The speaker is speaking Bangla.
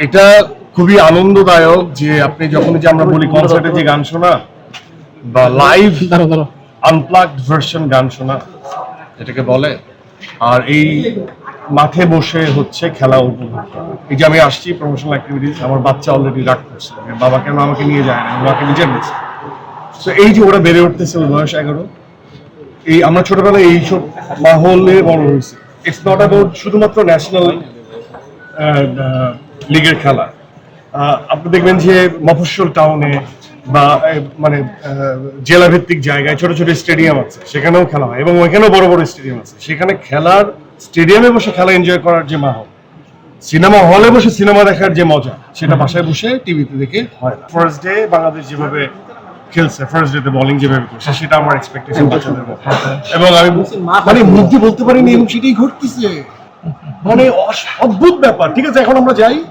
এটা খুবই আনন্দদায়ক যে আপনি যখন যে আমরা বলি কনসার্টে যে গান শোনা বা লাইভ আনপ্লাগড ভার্সন গান শোনা এটাকে বলে, আর এই মাঠে বসে হচ্ছে খেলা উপভোগ করা। এই যে আমি আসছি প্রমোশনাল অ্যাক্টিভিটিস, আমার বাচ্চা অলরেডি রাগ করছে, বাবা কেন আমাকে নিয়ে যায় না, আমাকে নিজের গেছে। তো এই যে ওরা বেড়ে উঠতেছে, ওর বয়স 11, এই আমরা ছোটবেলায় এইসব মাহলে বড় হয়েছে। ইটস নট অ্যাবাউট শুধুমাত্র ন্যাশনাল লিগের খেলা। আপনি দেখবেন যে মফস্বল টাউনে বা মানে জেলা ভিত্তিক জায়গায় ছোট ছোট স্টেডিয়াম আছে, সেখানেও খেলা হয় এবং ওইখানেও বড় বড় স্টেডিয়াম আছে। সেখানে খেলার স্টেডিয়ামে বসে খেলা এনজয় করার যে মাহল, সিনেমা হলে বসে সিনেমা দেখার যে মজা, সেটা বাসায় বসে টিভিতে দেখে হয় না। ফার্স্ট ডে বাংলাদেশ যেভাবে খেলছে, ফার্স্ট ডে তে বোলিং যেভাবে করছে, সেটা আমার এক্সপেকটেশন বাচ্চাদের মধ্যে, এবং আমি মানে মুগ্ধ বলতে পারিনি এবং সেটাই ঘটতেছে। মানে অদ্ভুত ব্যাপার। ঠিক আছে, এখন আমরা যাই।